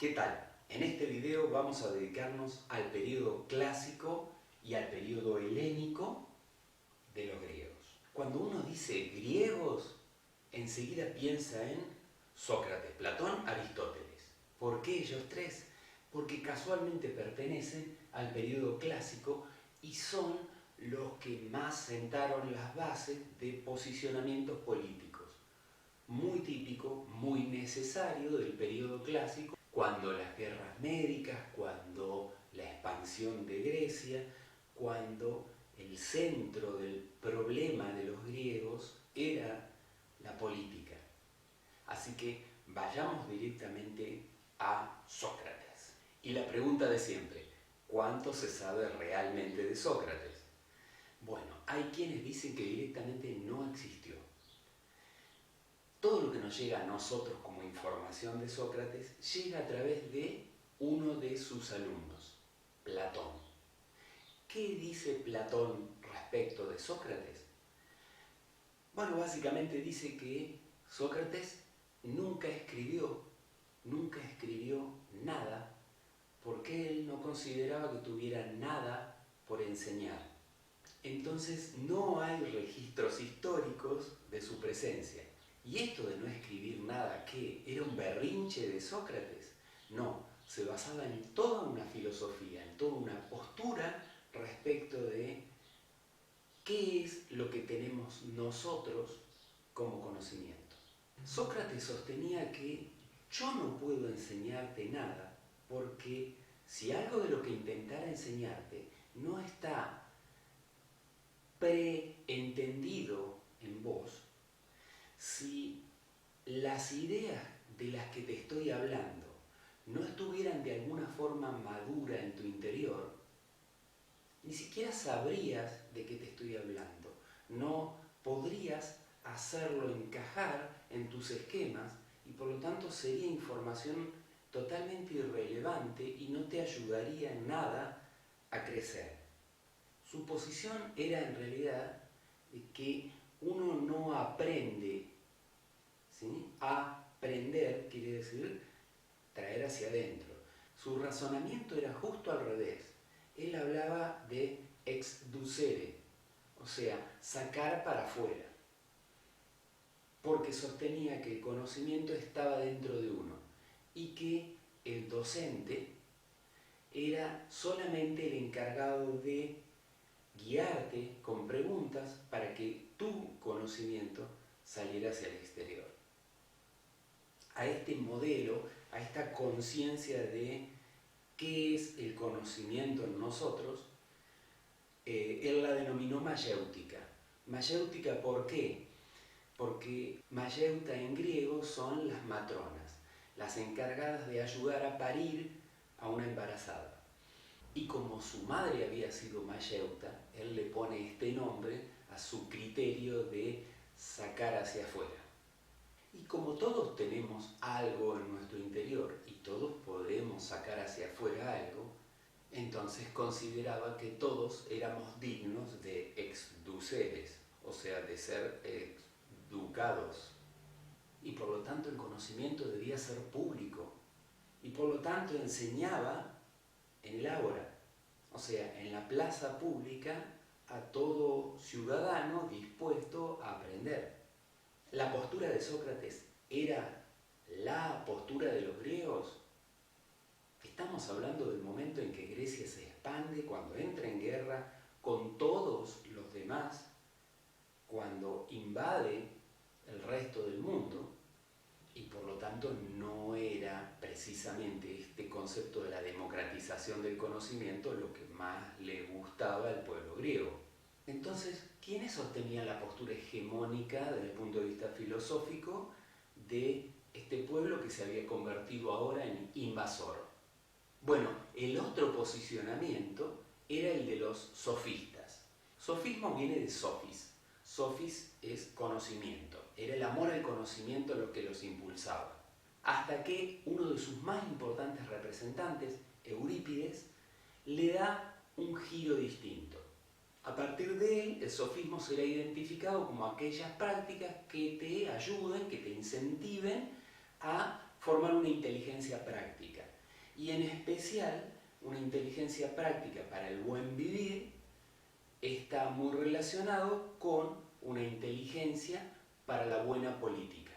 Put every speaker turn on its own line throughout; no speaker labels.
¿Qué tal? En este video vamos a dedicarnos al periodo clásico y al periodo helénico de los griegos. Cuando uno dice griegos, enseguida piensa en Sócrates, Platón, Aristóteles. ¿Por qué ellos tres? Porque casualmente pertenecen al periodo clásico y son los que más sentaron las bases de posicionamientos políticos. Muy típico, muy necesario del periodo clásico, cuando las guerras médicas, cuando la expansión de Grecia, cuando el centro del problema de los griegos era la política. Así que vayamos directamente a Sócrates. Y la pregunta de siempre, ¿cuánto se sabe realmente de Sócrates? Bueno, hay quienes dicen que directamente no existió. Todo lo que nos llega a nosotros como información de Sócrates llega a través de uno de sus alumnos, Platón. ¿Qué dice Platón respecto de Sócrates? Bueno, básicamente dice que Sócrates nunca escribió nada porque él no consideraba que tuviera nada por enseñar. Entonces no hay registros históricos de su presencia. ¿Y esto de no escribir nada qué? ¿Era un berrinche de Sócrates? No, se basaba en toda una filosofía, en toda una postura respecto de qué es lo que tenemos nosotros como conocimiento. Sócrates sostenía que yo no puedo enseñarte nada porque si algo de lo que intentara enseñarte no está preentendido en vos, si las ideas de las que te estoy hablando no estuvieran de alguna forma madura en tu interior, ni siquiera sabrías de qué te estoy hablando. No podrías hacerlo encajar en tus esquemas y por lo tanto sería información totalmente irrelevante y no te ayudaría en nada a crecer. Su posición era en realidad que uno no aprende, ¿sí? Aprender quiere decir traer hacia adentro. Su razonamiento era justo al revés. Él hablaba de exducere, o sea, sacar para afuera, porque sostenía que el conocimiento estaba dentro de uno y que el docente era solamente el encargado de guiarte con preguntas para que tu conocimiento saliera hacia el exterior. A este modelo, a esta conciencia de qué es el conocimiento en nosotros, él la denominó mayéutica. Mayéutica, ¿por qué? Porque mayeuta en griego son las matronas, las encargadas de ayudar a parir a una embarazada. Y como su madre había sido mayeuta, él le pone este nombre a su criterio de sacar hacia afuera. Y como todos tenemos algo en nuestro interior y todos podemos sacar hacia afuera algo, entonces consideraba que todos éramos dignos de exduceres, o sea, de ser educados. Y por lo tanto el conocimiento debía ser público. Y por lo tanto enseñaba en el ágora, o sea, en la plaza pública, a todo ciudadano dispuesto a aprender. ¿La postura de Sócrates era la postura de los griegos? Estamos hablando del momento en que Grecia se expande, cuando entra en guerra con todos los demás, cuando invade el resto del mundo, y por lo tanto no era precisamente este concepto de la democratización del conocimiento lo que más le gustaba al pueblo griego. Entonces, ¿quiénes sostenían la postura hegemónica desde el punto de vista filosófico de este pueblo que se había convertido ahora en invasor? Bueno, el otro posicionamiento era el de los sofistas. Sofismo viene de sophis. Sophis es conocimiento. Era el amor al conocimiento lo que los impulsaba. Hasta que uno de sus más importantes representantes, Eurípides, le da un giro distinto. A partir de él, el sofismo será identificado como aquellas prácticas que te ayuden, que te incentiven a formar una inteligencia práctica. y en especial una inteligencia práctica para el buen vivir está muy relacionado con una inteligencia para la buena política.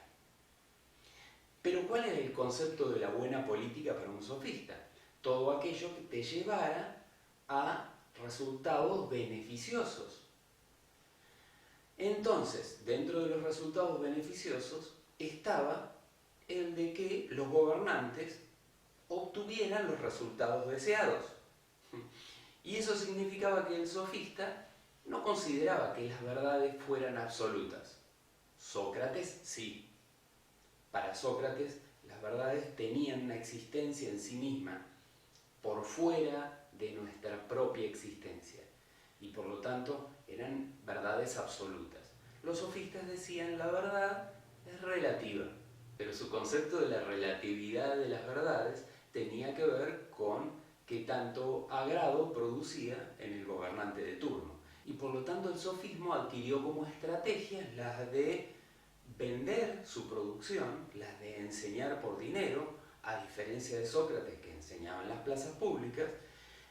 Pero ¿cuál es el concepto de la buena política para un sofista? Todo aquello que te llevara a resultados beneficiosos. Entonces, dentro de los resultados beneficiosos estaba el de que los gobernantes obtuvieran los resultados deseados. Y eso significaba que el sofista no consideraba que las verdades fueran absolutas. Sócrates sí. Para Sócrates, las verdades tenían una existencia en sí misma, por fuera de nuestra propia existencia, y por lo tanto eran verdades absolutas. Los sofistas decían la verdad es relativa, pero su concepto de la relatividad de las verdades tenía que ver con qué tanto agrado producía en el gobernante de turno. Y por lo tanto el sofismo adquirió como estrategias las de vender su producción, las de enseñar por dinero, a diferencia de Sócrates que enseñaba en las plazas públicas,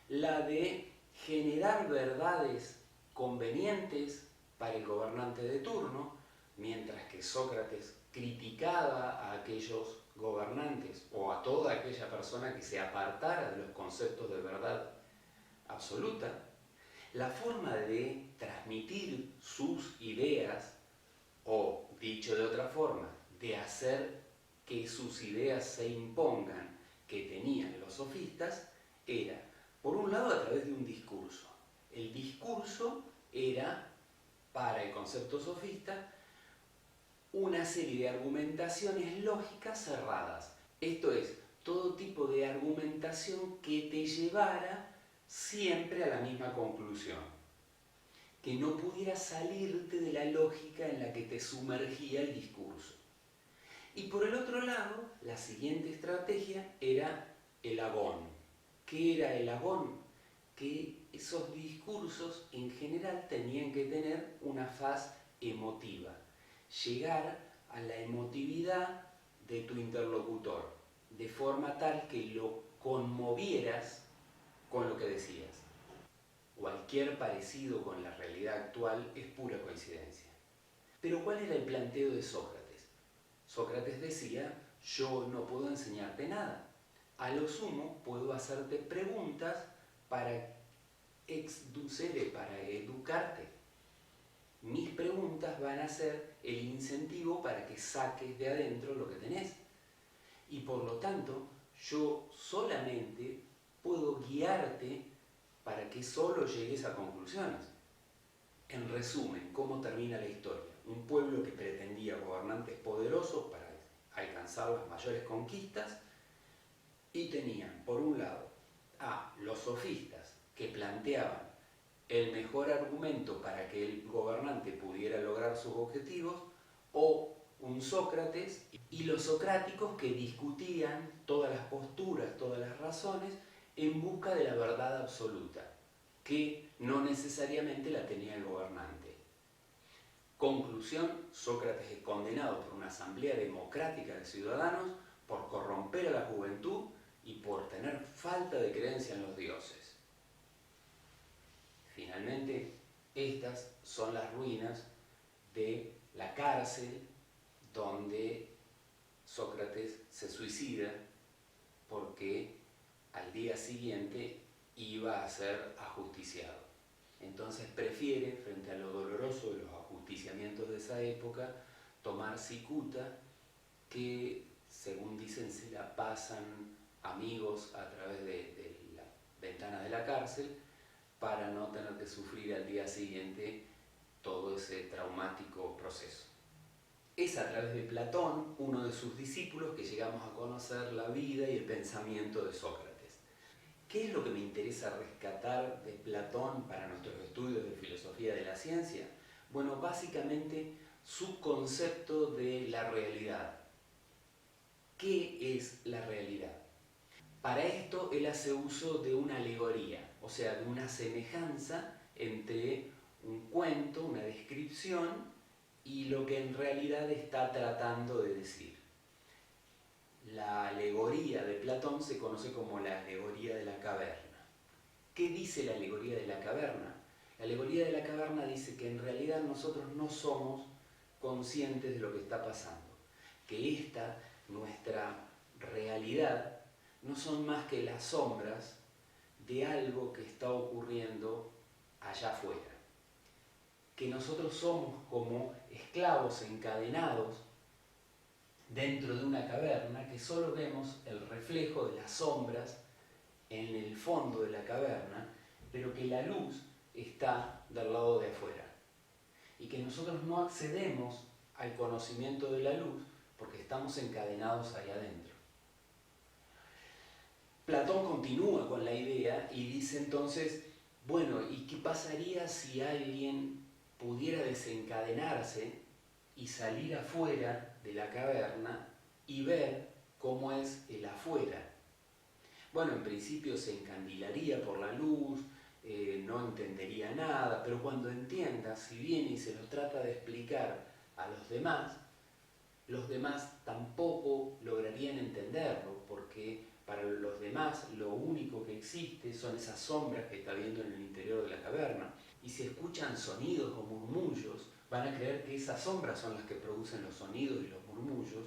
la de generar verdades convenientes para el gobernante de turno, mientras que Sócrates criticaba a aquellos gobernantes o a toda aquella persona que se apartara de los conceptos de verdad absoluta. La forma de transmitir sus ideas, o dicho de otra forma, de hacer que sus ideas se impongan, que tenían los sofistas, era, por un lado, a través de un discurso. El discurso era, para el concepto sofista, una serie de argumentaciones lógicas cerradas. Esto es, todo tipo de argumentación que te llevara siempre a la misma conclusión, que no pudiera salirte de la lógica en la que te sumergía el discurso. Y por el otro lado, la siguiente estrategia era el agón. ¿Qué era el agón? Que esos discursos en general tenían que tener una faz emotiva, llegar a la emotividad de tu interlocutor, de forma tal que lo conmovieras con lo que decías. Cualquier parecido con la realidad actual es pura coincidencia. Pero ¿cuál era el planteo de Sócrates? Sócrates decía, yo no puedo enseñarte nada. A lo sumo puedo hacerte preguntas para para educarte. Mis preguntas van a ser el incentivo para que saques de adentro lo que tenés. Y por lo tanto, yo solamente puedo guiarte para que solo llegues a conclusiones. En resumen, ¿cómo termina la historia? Un pueblo que pretendía gobernantes poderosos para alcanzar las mayores conquistas y tenían, por un lado, a los sofistas que planteaban el mejor argumento para que el gobernante pudiera lograr sus objetivos, o un Sócrates y los socráticos que discutían todas las posturas, todas las razones en busca de la verdad absoluta, que no necesariamente la tenía el gobernante. Conclusión, Sócrates es condenado por una asamblea democrática de ciudadanos por corromper a la juventud y por tener falta de creencia en los dioses. Finalmente, estas son las ruinas de la cárcel donde Sócrates se suicida porque al día siguiente iba a ser ajusticiado. Entonces prefiere, frente a lo doloroso de los ajusticiamientos de esa época, tomar cicuta, que según dicen se la pasan amigos a través de las ventanas de la cárcel para no tener que sufrir al día siguiente todo ese traumático proceso. Es a través de Platón, uno de sus discípulos, que llegamos a conocer la vida y el pensamiento de Sócrates. ¿Qué es lo que me interesa rescatar de Platón para nuestros estudios de filosofía de la ciencia? Bueno, básicamente su concepto de la realidad. ¿Qué es la realidad? Para esto él hace uso de una alegoría, o sea, de una semejanza entre un cuento, una descripción, y lo que en realidad está tratando de decir. la alegoría de Platón se conoce como la alegoría de la caverna. ¿Qué dice la alegoría de la caverna? La alegoría de la caverna dice que en realidad nosotros no somos conscientes de lo que está pasando, que esta, nuestra realidad, no son más que las sombras de algo que está ocurriendo allá afuera, que nosotros somos como esclavos encadenados dentro de una caverna, que solo vemos el reflejo de las sombras en el fondo de la caverna, pero que la luz está del lado de afuera, y que nosotros no accedemos al conocimiento de la luz porque estamos encadenados ahí adentro. Platón continúa con la idea y dice entonces, bueno, ¿y qué pasaría si alguien pudiera desencadenarse y salir afuera de la caverna y ver cómo es el afuera? Bueno, en principio se encandilaría por la luz, no entendería nada, pero cuando entienda, si viene y se lo trata de explicar a los demás tampoco lograrían entenderlo, porque para los demás lo único que existe son esas sombras que está viendo en el interior de la caverna. Y si escuchan sonidos o murmullos, van a creer que esas sombras son las que producen los sonidos y los murmullos,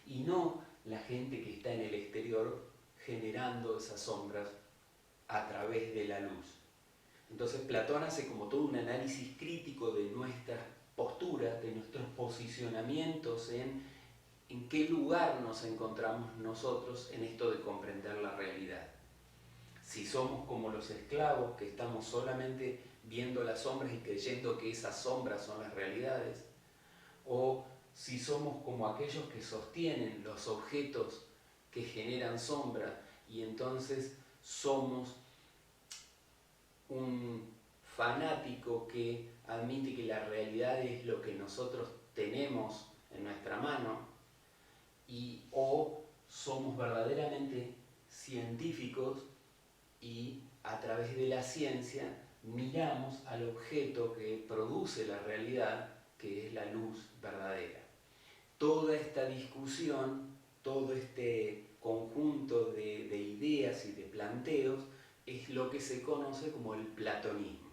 y no la gente que está en el exterior generando esas sombras a través de la luz. Entonces Platón hace como todo un análisis crítico de nuestras posturas, de nuestros posicionamientos en qué lugar nos encontramos nosotros en esto de comprender la realidad. Si somos como los esclavos que estamos solamente viendo las sombras y creyendo que esas sombras son las realidades, o si somos como aquellos que sostienen los objetos que generan sombra y entonces somos un fanático que admite que la realidad es lo que nosotros tenemos en nuestra mano, o somos verdaderamente científicos y a través de la ciencia miramos al objeto que produce la realidad, que es la luz verdadera. Toda esta discusión, todo este conjunto de ideas y de planteos es lo que se conoce como el platonismo.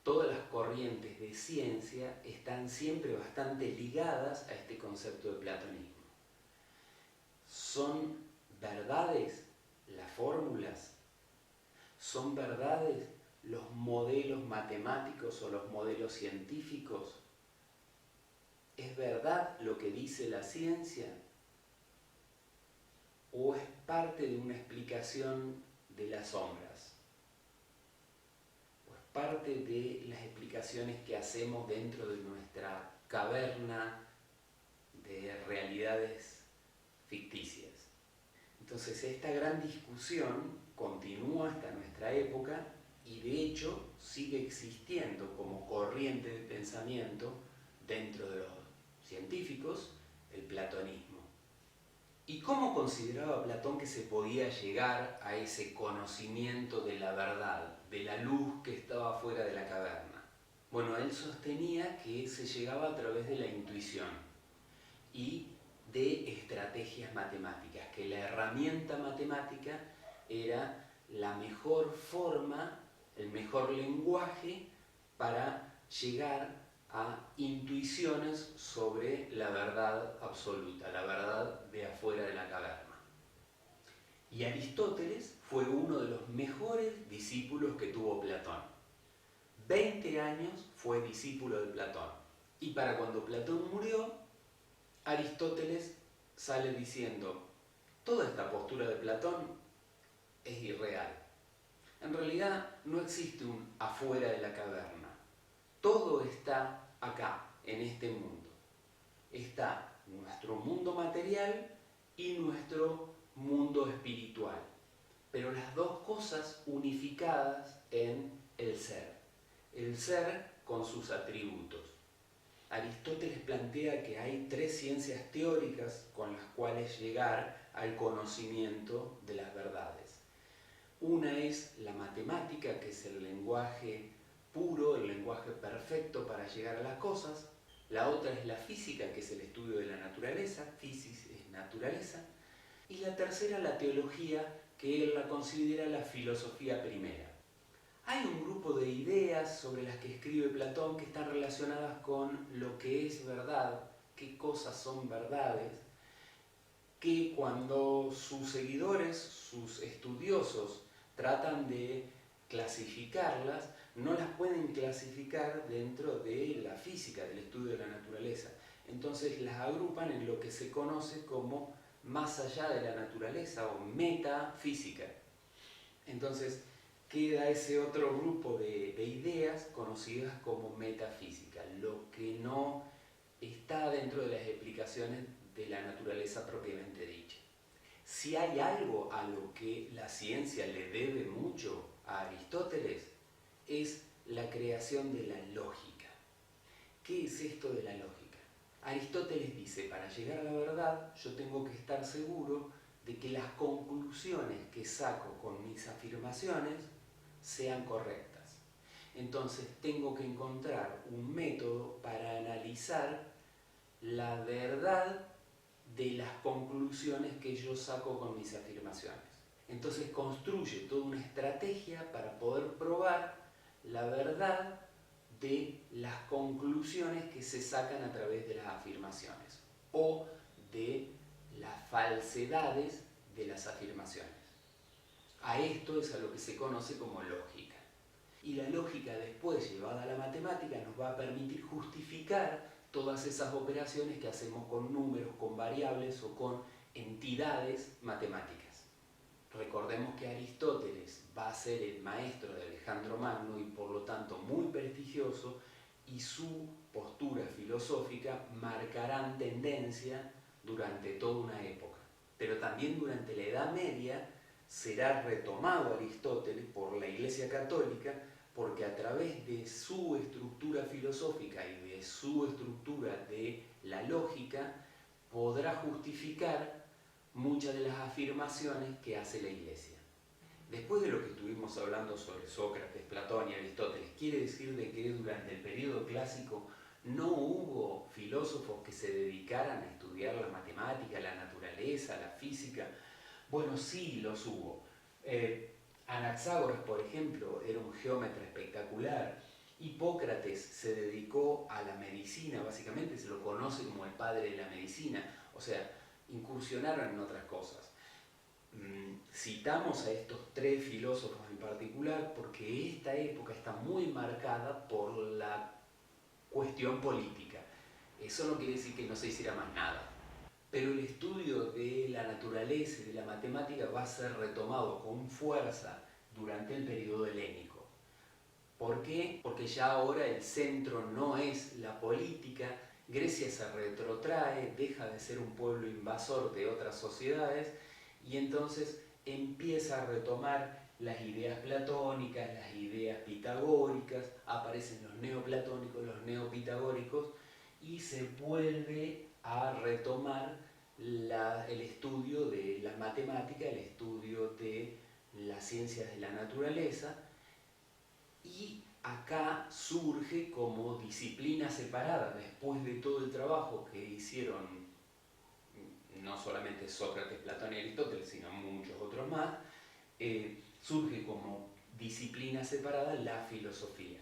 Todas las corrientes de ciencia están siempre bastante ligadas a este concepto de platonismo. ¿Son verdades las fórmulas? ¿Son verdades los modelos matemáticos o los modelos científicos? ¿Es verdad lo que dice la ciencia? ¿O es parte de una explicación de las sombras? ¿O es parte de las explicaciones que hacemos dentro de nuestra caverna de realidades ficticias? Entonces esta gran discusión continúa hasta nuestra época y de hecho sigue existiendo como corriente de pensamiento dentro de los científicos el platonismo. ¿Y cómo consideraba Platón que se podía llegar a ese conocimiento de la verdad, de la luz que estaba fuera de la caverna? Bueno, él sostenía que se llegaba a través de la intuición y de estrategias matemáticas, que la herramienta matemática era la mejor forma, el mejor lenguaje para llegar a intuiciones sobre la verdad absoluta, la verdad de afuera de la caverna. Y Aristóteles fue uno de los mejores discípulos que tuvo Platón. 20 años fue discípulo de Platón. Y para cuando Platón murió, Aristóteles sale diciendo, toda esta postura de Platón es irreal. En realidad no existe un afuera de la caverna. Todo está acá, en este mundo. Está nuestro mundo material y nuestro mundo espiritual. Pero las dos cosas unificadas en el ser. El ser con sus atributos. Aristóteles plantea que hay 3 ciencias teóricas con las cuales llegar al conocimiento de las verdades. Una es la matemática, que es el lenguaje puro, el lenguaje perfecto para llegar a las cosas. La otra es la física, que es el estudio de la naturaleza, physis es naturaleza. y la tercera la teología, que él la considera la filosofía primera. Hay un grupo de ideas sobre las que escribe Platón que están relacionadas con lo que es verdad, qué cosas son verdades, que cuando sus seguidores, sus estudiosos, tratan de clasificarlas, no las pueden clasificar dentro de la física, del estudio de la naturaleza. Entonces las agrupan en lo que se conoce como más allá de la naturaleza o metafísica. Entonces queda ese otro grupo de ideas conocidas como metafísica, lo que no está dentro de las explicaciones de la naturaleza propiamente dicha. Si hay algo a lo que la ciencia le debe mucho a Aristóteles, es la creación de la lógica. ¿Qué es esto de la lógica? Aristóteles dice, para llegar a la verdad, yo tengo que estar seguro de que las conclusiones que saco con mis afirmaciones sean correctas. Entonces tengo que encontrar un método para analizar la verdad de las conclusiones que yo saco con mis afirmaciones. Entonces construye toda una estrategia para poder probar la verdad de las conclusiones que se sacan a través de las afirmaciones o de las falsedades de las afirmaciones. A esto es a lo que se conoce como lógica. Y la lógica después, llevada a la matemática, nos va a permitir justificar todas esas operaciones que hacemos con números, con variables o con entidades matemáticas. Recordemos que Aristóteles va a ser el maestro de Alejandro Magno y por lo tanto muy prestigioso, y su postura filosófica marcarán tendencia durante toda una época. Pero también durante la Edad Media será retomado Aristóteles por la Iglesia Católica, porque a través de su estructura filosófica y de su estructura de la lógica podrá justificar muchas de las afirmaciones que hace la Iglesia. Después de lo que estuvimos hablando sobre Sócrates, Platón y Aristóteles, quiere decir de que durante el periodo clásico no hubo filósofos que se dedicaran a estudiar la matemática, la naturaleza, la física. Bueno, sí los hubo. Anaxágoras, por ejemplo, era un geómetra espectacular. Hipócrates se dedicó a la medicina, básicamente se lo conoce como el padre de la medicina, o sea, incursionaron en otras cosas. Citamos a estos tres filósofos en particular porque esta época está muy marcada por la cuestión política. Eso no quiere decir que no se hiciera más nada, pero el estudio de la naturaleza y de la matemática va a ser retomado con fuerza durante el periodo helénico. ¿Por qué? Porque ya ahora el centro no es la política, Grecia se retrotrae, deja de ser un pueblo invasor de otras sociedades y entonces empieza a retomar las ideas platónicas, las ideas pitagóricas, aparecen los neoplatónicos, los neopitagóricos y se vuelve a retomar el estudio de la matemática, el estudio de las ciencias de la naturaleza, y acá surge como disciplina separada, después de todo el trabajo que hicieron no solamente Sócrates, Platón y Aristóteles, sino muchos otros más, surge como disciplina separada la filosofía.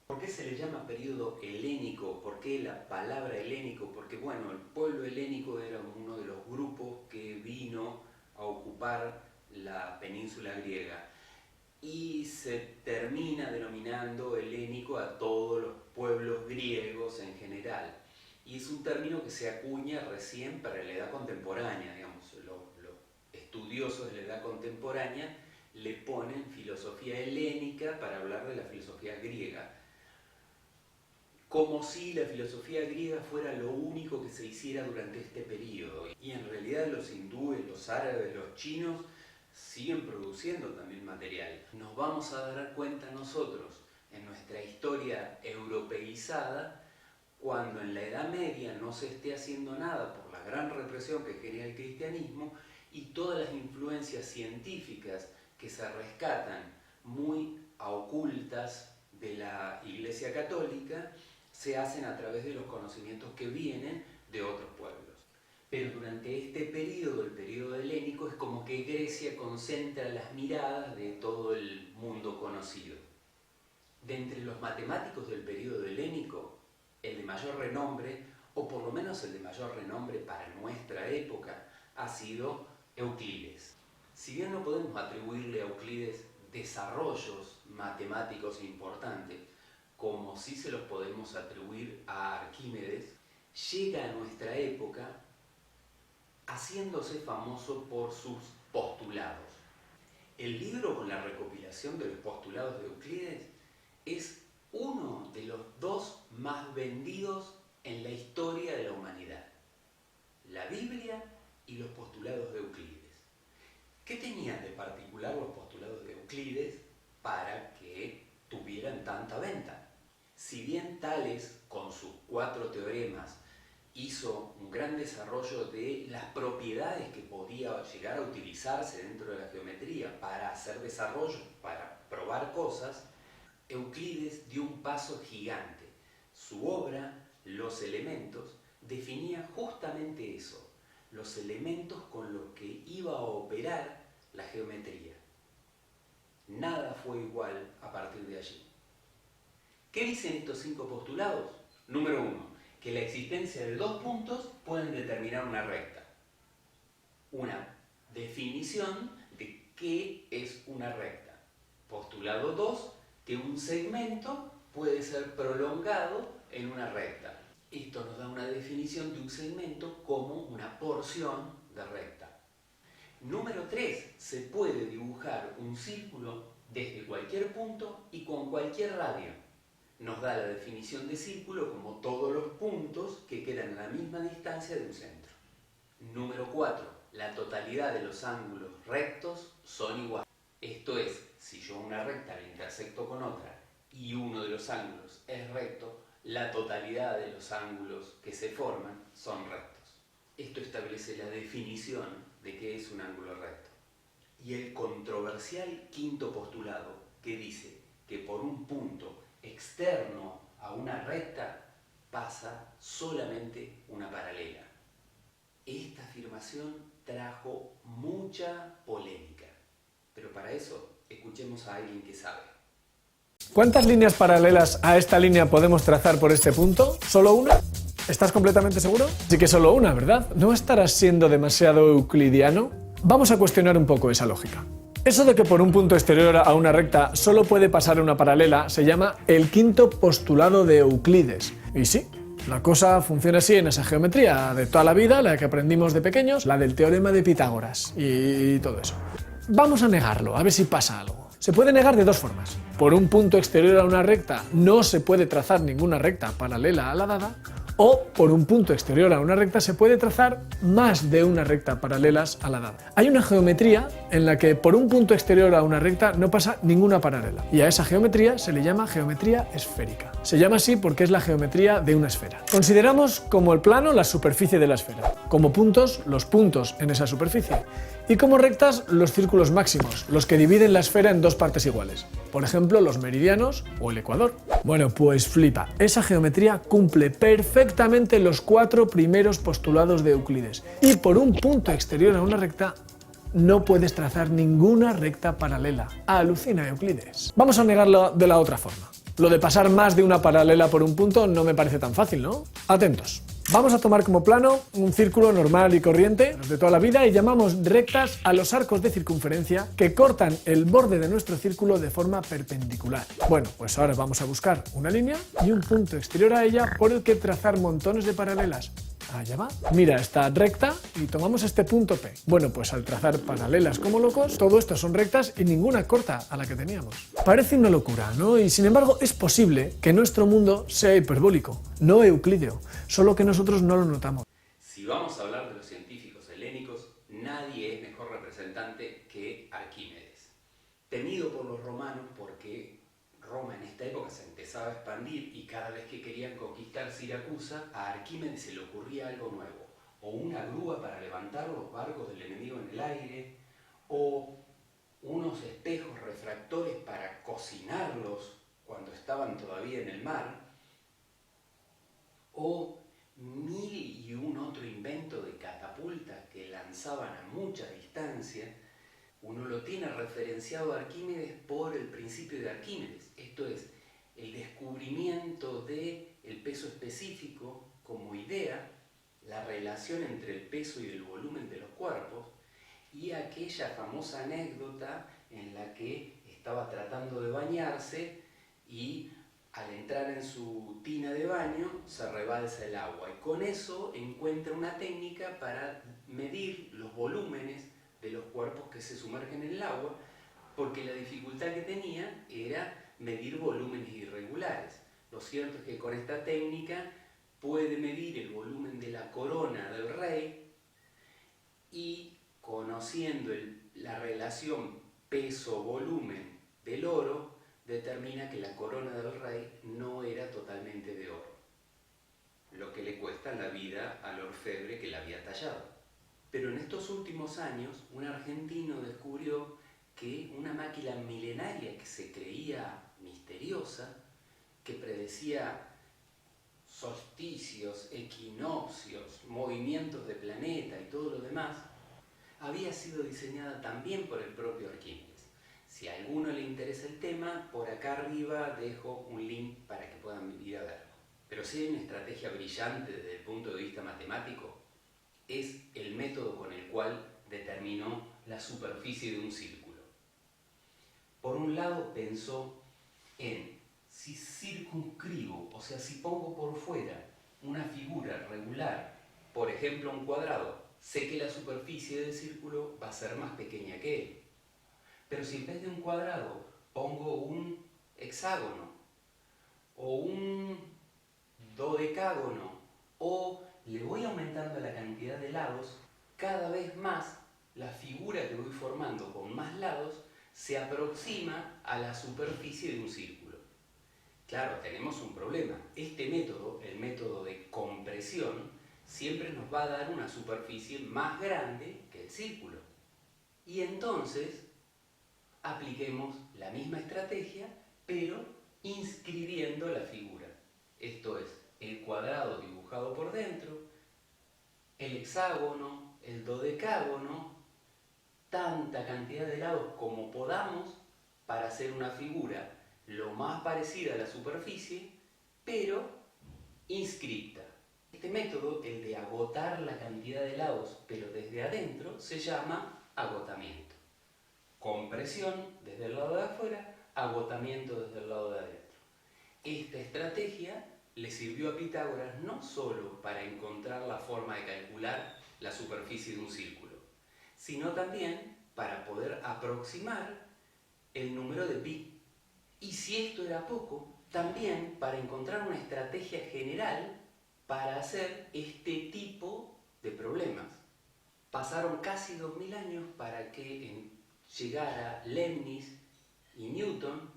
¿Por qué se le llama periodo helénico? ¿Por qué la palabra helénico? Porque bueno, el pueblo helénico era uno de los grupos que vino a ocupar la península griega y se termina denominando helénico a todos los pueblos griegos en general. Y es un término que se acuña recién para la edad contemporánea, digamos, los estudiosos de la edad contemporánea le ponen filosofía helénica para hablar de la filosofía griega, como si la filosofía griega fuera lo único que se hiciera durante este periodo. Y en realidad los hindúes, los árabes, los chinos siguen produciendo también material. Nos vamos a dar cuenta nosotros en nuestra historia europeizada cuando en la Edad Media no se esté haciendo nada por la gran represión que genera el cristianismo y todas las influencias científicas que se rescatan muy a ocultas de la Iglesia Católica se hacen a través de los conocimientos que vienen de otros pueblos. Pero durante este periodo, el periodo helénico, es como que Grecia concentra las miradas de todo el mundo conocido. De entre los matemáticos del periodo helénico, el de mayor renombre, o por lo menos el de mayor renombre para nuestra época, ha sido Euclides. Si bien no podemos atribuirle a Euclides desarrollos matemáticos importantes, como sí se los podemos atribuir a Arquímedes, llega a nuestra época haciéndose famoso por sus postulados. El libro con la recopilación de los postulados de Euclides es uno de los dos más vendidos en la historia de la humanidad. La Biblia y los postulados de Euclides. ¿Qué tenían de particular los postulados de Euclides para que tuvieran tanta venta? Si bien Tales, con sus 4 teoremas, hizo un gran desarrollo de las propiedades que podía llegar a utilizarse dentro de la geometría para hacer desarrollos, para probar cosas, Euclides dio un paso gigante. Su obra, Los Elementos, definía justamente eso, los elementos con los que iba a operar la geometría. Nada fue igual a partir de allí. ¿Qué dicen estos 5 postulados? Número 1, que la existencia de 2 puntos pueden determinar una recta. Una definición de qué es una recta. Postulado 2, que un segmento puede ser prolongado en una recta. Esto nos da una definición de un segmento como una porción de recta. Número 3, se puede dibujar un círculo desde cualquier punto y con cualquier radio. Nos da la definición de círculo como todos los puntos que quedan a la misma distancia de un centro. Número 4, la totalidad de los ángulos rectos son iguales. Esto es, si yo una recta la intersecto con otra y uno de los ángulos es recto, la totalidad de los ángulos que se forman son rectos. Esto establece la definición de qué es un ángulo recto. Y el controversial 5.º postulado, que dice que por un punto externo a una recta pasa solamente una paralela. Esta afirmación trajo mucha polémica, pero para eso escuchemos a alguien que sabe.
¿Cuántas líneas paralelas a esta línea podemos trazar por este punto? ¿Solo una? ¿Estás completamente seguro? Sí que solo una, ¿verdad? ¿No estarás siendo demasiado euclidiano? Vamos a cuestionar un poco esa lógica. Eso de que por un punto exterior a una recta solo puede pasar una paralela se llama el 5.º postulado de Euclides. Y sí, la cosa funciona así en esa geometría de toda la vida, la que aprendimos de pequeños, la del teorema de Pitágoras y todo eso. Vamos a negarlo, a ver si pasa algo. Se puede negar de 2 formas. Por un punto exterior a una recta no se puede trazar ninguna recta paralela a la dada, o por un punto exterior a una recta se puede trazar más de una recta paralelas a la dada. Hay una geometría en la que por un punto exterior a una recta no pasa ninguna paralela, y a esa geometría se le llama geometría esférica. Se llama así porque es la geometría de una esfera. Consideramos como el plano la superficie de la esfera, como puntos los puntos en esa superficie, y como rectas los círculos máximos, los que dividen la esfera en 2 partes iguales, por ejemplo los meridianos o el ecuador. Bueno, pues flipa, esa geometría cumple perfectamente los 4 primeros postulados de Euclides, y por un punto exterior a una recta no puedes trazar ninguna recta paralela. Alucina Euclides. Vamos a negarlo de la otra forma. Lo de pasar más de una paralela por un punto no me parece tan fácil, ¿no? Atentos. Vamos a tomar como plano un círculo normal y corriente de toda la vida y llamamos rectas a los arcos de circunferencia que cortan el borde de nuestro círculo de forma perpendicular. Bueno, pues ahora vamos a buscar una línea y un punto exterior a ella por el que trazar montones de paralelas. Allá va. Mira esta recta y tomamos este punto P. Bueno, pues al trazar paralelas como locos, todo esto son rectas y ninguna corta a la que teníamos. Parece una locura, ¿no? Y sin embargo es posible que nuestro mundo sea hiperbólico, no euclídeo, solo que nosotros no lo notamos.
Si vamos a hablar de los científicos helénicos, nadie es mejor representante que Arquímedes. Temido por los romanos porque Roma en esta época se empezaba a expandir y cada vez que querían conquistar Siracusa, a Arquímedes se le ocurría algo nuevo. O una grúa para levantar los barcos del enemigo en el aire, o unos espejos refractores para cocinarlos cuando estaban todavía en el mar, o 1001 otro invento de catapultas lanzaban a mucha distancia, uno lo tiene referenciado a Arquímedes por el principio de Arquímedes, esto es, el descubrimiento del peso específico como idea, la relación entre el peso y el volumen de los cuerpos, y aquella famosa anécdota en la que estaba tratando de bañarse y al entrar en su tina de baño se rebalsa el agua, y con eso encuentra una técnica para medir los volúmenes de los cuerpos que se sumergen en el agua, porque la dificultad que tenía era medir volúmenes irregulares. Lo cierto es que con esta técnica puede medir el volumen de la corona del rey y, conociendo la relación peso-volumen del oro, determina que la corona del rey no era totalmente de oro, lo que le cuesta la vida al orfebre que la había tallado. Pero en estos últimos años, un argentino descubrió que una máquina milenaria que se creía misteriosa, que predecía solsticios, equinoccios, movimientos de planeta y todo lo demás, había sido diseñada también por el propio Arquímedes. Si a alguno le interesa el tema, por acá arriba dejo un link para que puedan ir a verlo. Pero si hay una estrategia brillante desde el punto de vista matemático, es el método con el cual determinó la superficie de un círculo. Por un lado pensó en si circunscribo, o sea, si pongo por fuera una figura regular, por ejemplo un cuadrado, sé que la superficie del círculo va a ser más pequeña que él. Pero si en vez de un cuadrado pongo un hexágono o un dodecágono, o le voy aumentando la cantidad de lados, cada vez más la figura que voy formando con más lados se aproxima a la superficie de un círculo. Claro, tenemos un problema. Este método, el método de compresión, siempre nos va a dar una superficie más grande que el círculo. Y entonces apliquemos la misma estrategia, pero inscribiendo la figura. Esto es, el cuadrado dibujado por dentro, el hexágono, el dodecágono, tanta cantidad de lados como podamos para hacer una figura lo más parecida a la superficie, pero inscripta. Este método, el de agotar la cantidad de lados, pero desde adentro, se llama agotamiento. Compresión desde el lado de afuera, agotamiento desde el lado de adentro. Esta estrategia le sirvió a Pitágoras no solo para encontrar la forma de calcular la superficie de un círculo, sino también para poder aproximar el número de pi. Y si esto era poco, también para encontrar una estrategia general para hacer este tipo de problemas. Pasaron casi 2000 años para que llegara Leibniz y Newton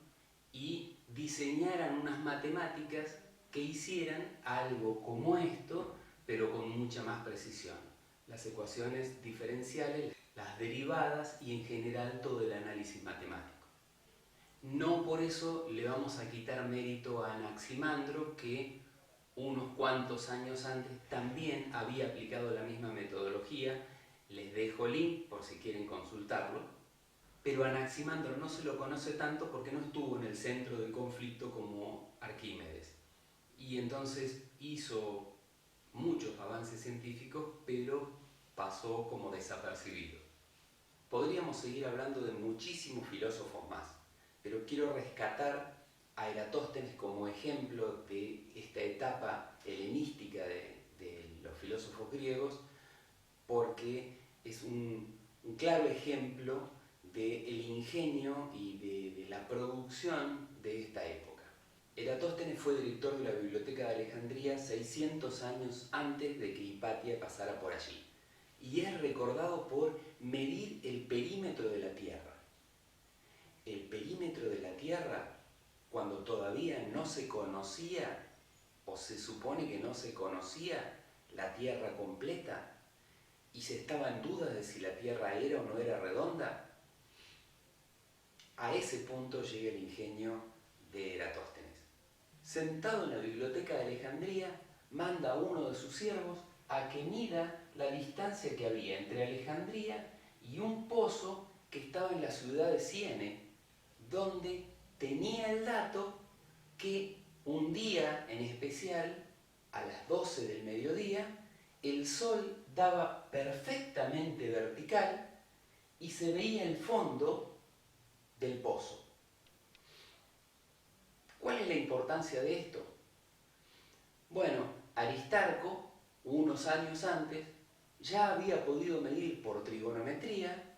y diseñaran unas matemáticas que hicieran algo como esto, pero con mucha más precisión. Las ecuaciones diferenciales, las derivadas y en general todo el análisis matemático. No por eso le vamos a quitar mérito a Anaximandro, que unos cuantos años antes también había aplicado la misma metodología. Les dejo link por si quieren consultarlo. Pero Anaximandro no se lo conoce tanto porque no estuvo en el centro del conflicto como Arquímedes. Y entonces hizo muchos avances científicos, pero pasó como desapercibido. Podríamos seguir hablando de muchísimos filósofos más, pero quiero rescatar a Eratóstenes como ejemplo de esta etapa helenística de los filósofos griegos, porque es un claro ejemplo del ingenio y de la producción de esta época. Eratóstenes fue director de la Biblioteca de Alejandría 600 años antes de que Hipatia pasara por allí, y es recordado por medir el perímetro de la Tierra. El perímetro de la Tierra, cuando todavía no se conocía, o se supone que no se conocía la Tierra completa, y se estaba en duda de si la Tierra era o no era redonda, a ese punto llega el ingenio de Eratóstenes. Sentado en la Biblioteca de Alejandría, manda a uno de sus siervos a que mida la distancia que había entre Alejandría y un pozo que estaba en la ciudad de Ciene, donde tenía el dato que un día en especial, a las 12 del mediodía, el sol daba perfectamente vertical y se veía el fondo del pozo. ¿Cuál es la importancia de esto? Bueno, Aristarco, unos años antes, ya había podido medir por trigonometría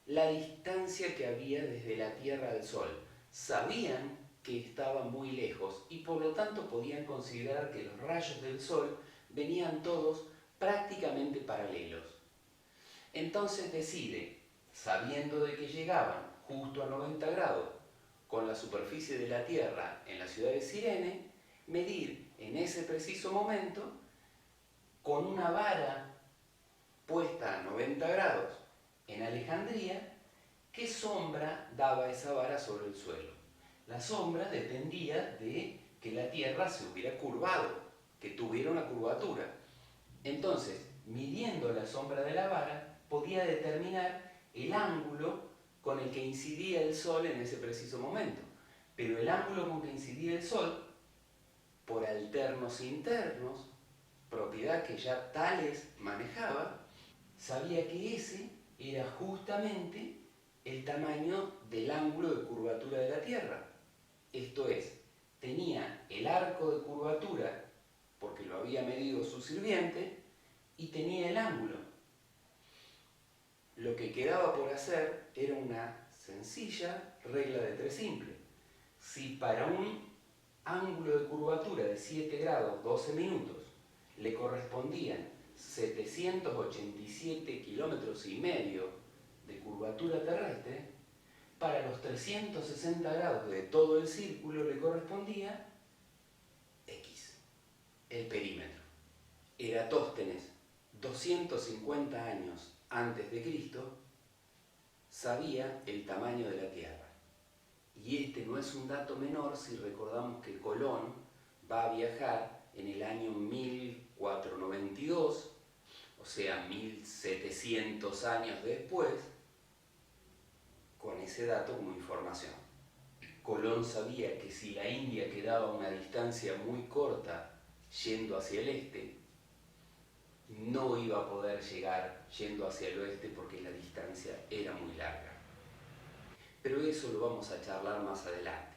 la distancia que había desde la Tierra al Sol. Sabían que estaba muy lejos y por lo tanto podían considerar que los rayos del Sol venían todos prácticamente paralelos. Entonces decide, sabiendo de que llegaban justo a 90 grados con la superficie de la Tierra en la ciudad de Cirene, medir en ese preciso momento, con una vara puesta a 90 grados en Alejandría, qué sombra daba esa vara sobre el suelo. La sombra dependía de que la Tierra se hubiera curvado, que tuviera una curvatura. Entonces, midiendo la sombra de la vara, podía determinar el ángulo con el que incidía el Sol en ese preciso momento. Pero el ángulo con que incidía el Sol, por alternos internos, propiedad que ya Tales manejaba, sabía que ese era justamente el tamaño del ángulo de curvatura de la Tierra. Esto es, tenía el arco de curvatura, porque lo había medido su sirviente, y tenía el ángulo. Lo que quedaba por hacer era una sencilla regla de 3 simple. Si para un ángulo de curvatura de 7 grados 12 minutos le correspondían 787 kilómetros y medio de curvatura terrestre, para los 360 grados de todo el círculo le correspondía X, el perímetro. Eratóstenes, 250 años antes de Cristo, sabía el tamaño de la Tierra. Y este no es un dato menor si recordamos que Colón va a viajar en el año 1492, o sea, 1700 años después, con ese dato como información. Colón sabía que si la India quedaba a una distancia muy corta yendo hacia el este, no iba a poder llegar yendo hacia el oeste porque la distancia era muy larga. Pero eso lo vamos a charlar más adelante.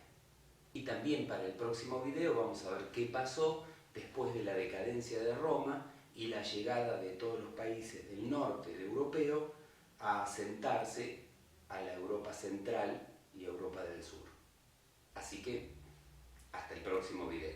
Y también para el próximo video vamos a ver qué pasó después de la decadencia de Roma y la llegada de todos los países del norte de europeo a asentarse a la Europa central y Europa del sur. Así que, hasta el próximo video.